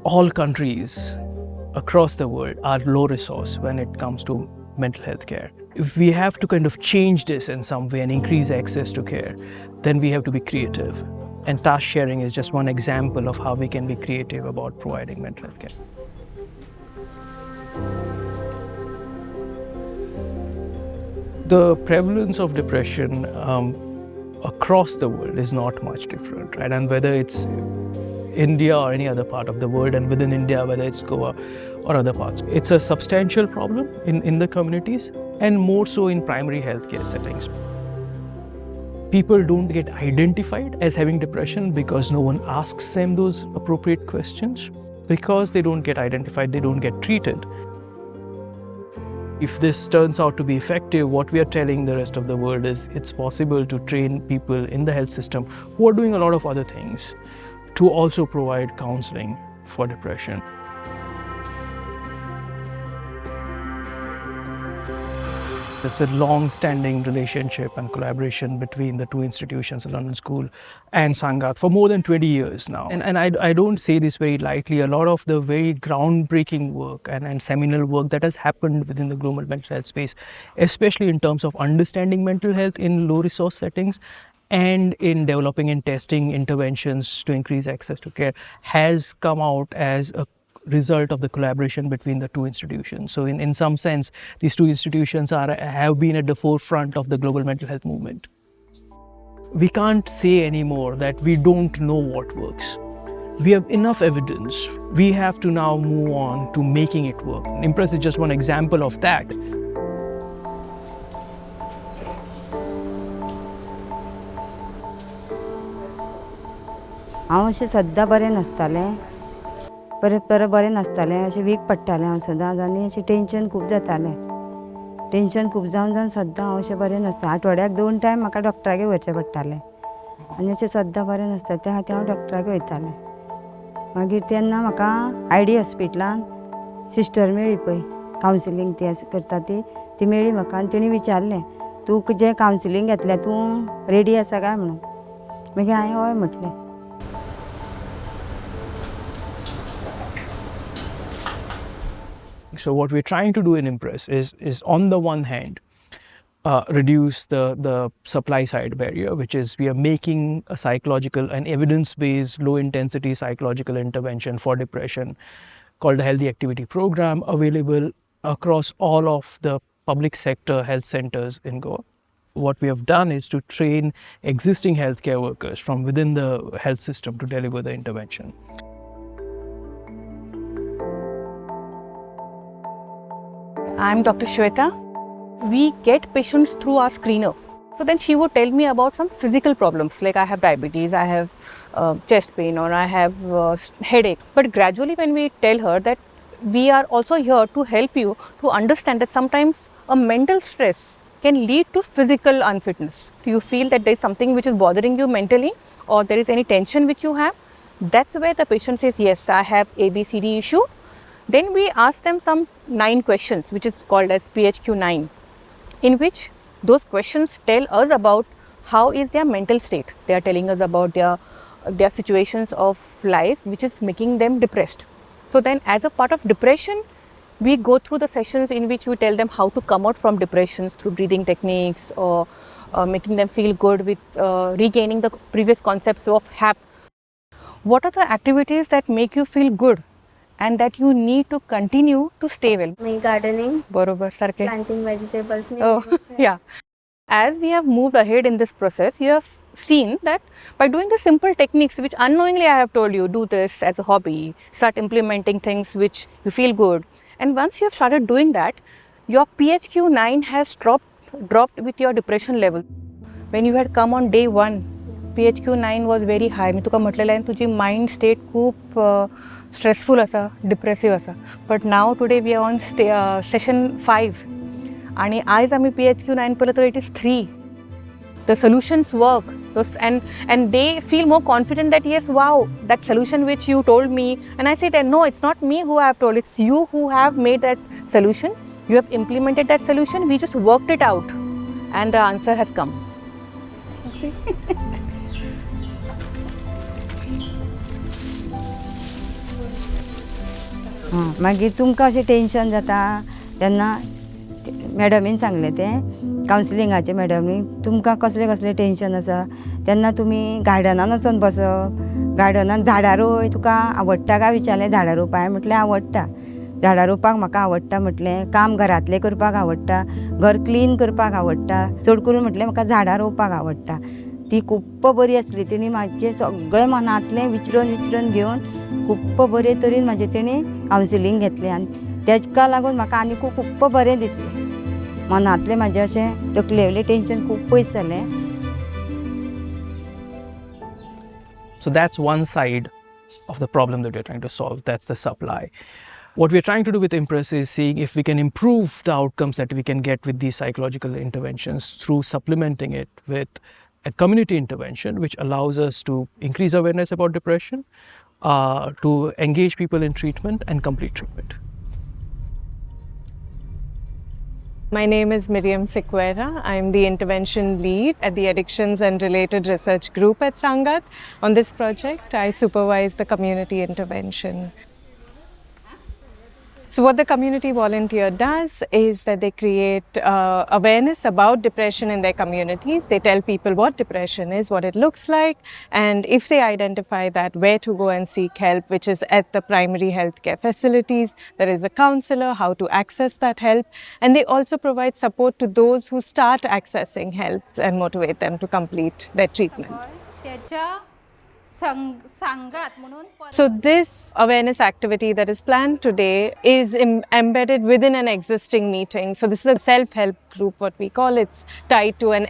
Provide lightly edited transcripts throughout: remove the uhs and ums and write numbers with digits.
all countries across the world are low resource when it comes to mental health care. If we have to kind of change this in some way and increase access to care, then we have to be creative. And task sharing is just one example of how we can be creative about providing mental health care. The prevalence of depression across the world is not much different, right? And whether it's India or any other part of the world, and within India, whether it's Goa or other parts, it's a substantial problem in the communities, and more so in primary healthcare settings. People don't get identified as having depression because no one asks them those appropriate questions. Because they don't get identified, they don't get treated. If this turns out to be effective, what we are telling the rest of the world is it's possible to train people in the health system who are doing a lot of other things to also provide counseling for depression. There's a long-standing relationship and collaboration between the two institutions, the London School and Sangath, for more than 20 years now. And I don't say this very lightly. A lot of the very groundbreaking work and seminal work that has happened within the global mental health space, especially in terms of understanding mental health in low-resource settings and in developing and testing interventions to increase access to care, has come out as a result of the collaboration between the two institutions. So in some sense, these two institutions have been at the forefront of the global mental health movement. We can't say anymore that we don't know what works. We have enough evidence. We have to now move on to making it work. Impress is just one example of that. हांव अशें सद्दां बरें नासतालें, परत बरें नासतालें, अशें week पडटालें हांव सदांच आनी अशें टेंशन खूब जातालें. टेंशन खूब जावन सद्दां हांव अशें बरें नासतालें. आठवड्याक 2 टायम म्हाका डॉक्टरागेर वचचें पडटालें आनी अशें सद्दां बरें नासतालें. त्या खातीर हांव डॉक्टरागेर वयतालें. मागीर तेन्ना म्हाका ID हॉस्पिटलान सिस्टर मेळ्ळी पळय, कावन्सिलींग ती करता ती मेळ्ळी म्हाका आनी तिणें विचारलें, तूं जें कावन्सिलींग घेतलें तूं रेडी आसा काय म्हणून. मागीर हांवें हय म्हटलें. So what we're trying to do in Impress is on the one hand, reduce the supply side barrier, which is we are making a psychological and evidence-based low-intensity psychological intervention for depression called the Healthy Activity Program, available across all of the public sector health centers in Goa. What we have done is to train existing healthcare workers from within the health system to deliver the intervention. I'm Dr. Shweta. We get patients through our screener. So then she would tell me about some physical problems, like I have diabetes, I have chest pain, or I have headache. But gradually when we tell her that we are also here to help you to understand that sometimes a mental stress can lead to physical unfitness. Do you feel that there is something which is bothering you mentally, or there is any tension which you have? That's where the patient says, yes, I have ABCD issue. Then we ask them some 9 questions, which is called as PHQ 9, in which those questions tell us about how is their mental state. They are telling us about their situations of life which is making them depressed. So then as a part of depression, we go through the sessions in which we tell them how to come out from depressions through breathing techniques, or making them feel good with regaining the previous concepts of HAP. What are the activities that make you feel good and that you need to continue to stay well? My gardening, Borobar sarke. planting vegetables. Oh, yeah. As we have moved ahead in this process, you have seen that by doing the simple techniques which unknowingly I have told you, do this as a hobby, start implementing things which you feel good. And once you have started doing that, your PHQ 9 has dropped with your depression level. When you had come on day 1, PHQ 9 was very high. मी तुका म्हटलेलें आहे तुझी mind state खूप stressful आसा, depressive आसा. But now today we are on session 5 आणि आयज आमी PHQ 9 पळयलें तर it is 3. The solutions work, and they feel more confident that yes, wow, that solution which you told me. And I say that no, it's not me who I have told, it's you who have made that solution. You have implemented that solution. We just worked it out, and the answer has come. मागीर तुमकां अशें tension जाता तेन्ना मॅडमीन सांगलें तें कावन्सिलिंगाचे मॅडमीन तुमकां कसलें कसलें टेंशन आसा तेन्ना तुमी गार्डनान वचून बसप, गार्डनान झाडां रोय, तुका आवडटा काय विचारलें झाडां रोवपाक. हांवें म्हटलें आवडटा, झाडां रोवपाक म्हाका आवडटा म्हटलें, काम घरांतलें करपाक आवडटा, घर क्लीन करपाक आवडटा, चड करून म्हटलें म्हाका झाडां रोवपाक आवडटा. ती खूब बरी आसली, तिणी म्हाजें सगळें मनांतलें विचरून घेवन खूब बरे तरेन म्हाजें तेणी कावन्सिलींग घेतलें आनी तेका लागून म्हाका आनीक खूब बरें दिसलें. मनांतलें म्हाजें अशें तकलेवलें टेंशन खूब पयस जालें. So that's one side of the problem that we're trying to solve, that's the supply. What we're trying to do with Impress is seeing if we can improve the outcomes that we can get with these psychological interventions through supplementing it with a community intervention which allows us to increase awareness about depression, to engage people in treatment and complete treatment. My name is Miriam Sequeira. I'm the intervention lead at the Addictions and Related Research Group at Sangath. On this project, I supervise the community intervention. So what the community volunteer does is that they create awareness about depression in their communities. They tell people what depression is, what it looks like, and if they identify that, where to go and seek help, which is at the primary healthcare facilities. There is a counsellor, how to access that help, and they also provide support to those who start accessing help and motivate them to complete their treatment. So this awareness activity that is planned today is embedded within an existing meeting. So this is a self-help group, what we call. It's tied to an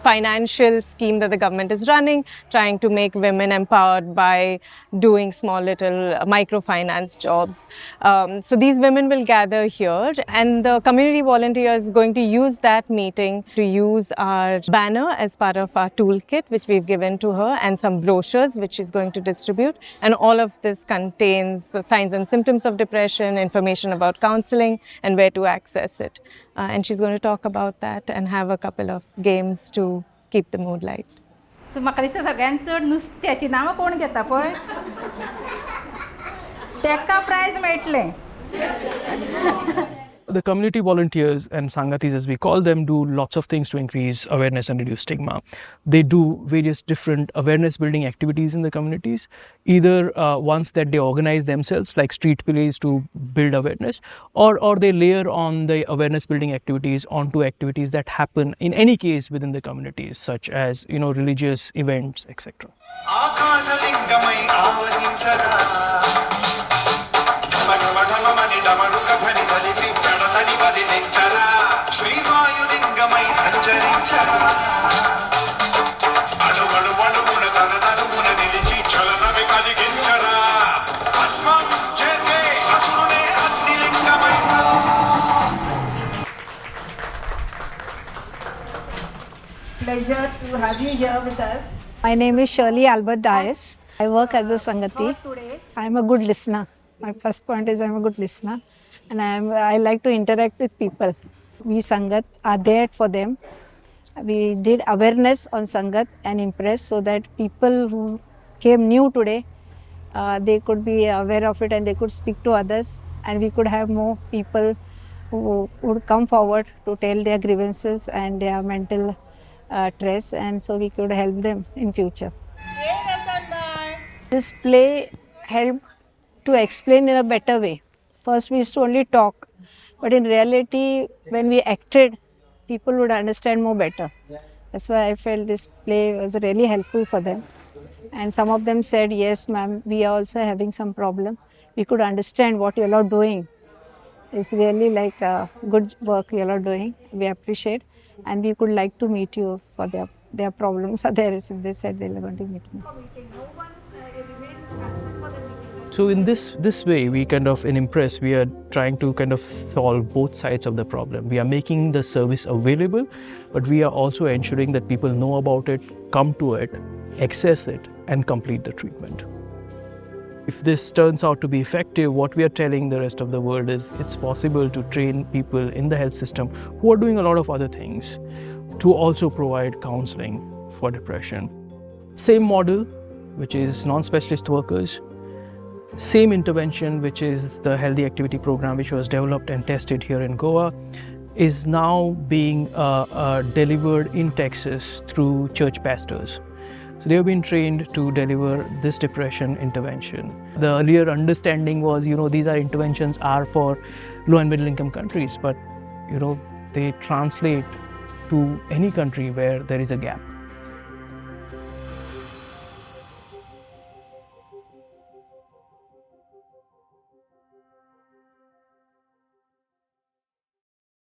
financial scheme that the government is running, trying to make women empowered by doing small little microfinance jobs. So these women will gather here, and the community volunteer is going to use that meeting to use our banner as part of our toolkit, which we've given to her, and some brochures which she's going to distribute. And all of this contains signs and symptoms of depression, information about counseling, and where to access it. And she's going to talk about that and have a couple of games to keep the mood light. सो म्हाका दिसता सगळ्यांत चड नुस्त्याची नांवां कोण घेता पळय तेका प्रायज मेळटलें. The community volunteers and Sangathis, as we call them, do lots of things to increase awareness and reduce stigma. They do various different awareness building activities in the communities, either ones that they organize themselves, like street plays to build awareness, or they layer on the awareness building activities onto activities that happen in any case within the communities, such as, religious events, etc. Pleasure to have you here with us. My name is Shirley Albert Dias. I work as a Sangathi. I am a good listener. My first point is I am a good listener, and I like to interact with people. We Sangath are there for them. We did awareness on Sangath and Impress so that people who came new today, they could be aware of it and they could speak to others, and we could have more people who would come forward to tell their grievances and their mental stress, and so we could help them in future. This play helped to explain in a better way. First we used to only talk, but in reality when we acted, people would understand more better. That's why I felt this play was really helpful for them. And some of them said, yes ma'am, we are also having some problem. We could understand what you are doing. It's really like good work you are doing. We appreciate, and we could like to meet you for their problems are there. They said they were going to meet me. So in this way, we in Impress, we are trying to solve both sides of the problem. We are making the service available, but we are also ensuring that people know about it, come to it, access it, and complete the treatment. If this turns out to be effective, what we are telling the rest of the world is it's possible to train people in the health system who are doing a lot of other things to also provide counseling for depression. Same model, which is non-specialist workers, Same intervention, which is the healthy activity program, which was developed and tested here in Goa, is now being delivered in Texas through church pastors. So they have been trained to deliver this depression intervention. The earlier understanding was, these are interventions are for low and middle income countries, but they translate to any country where there is a gap.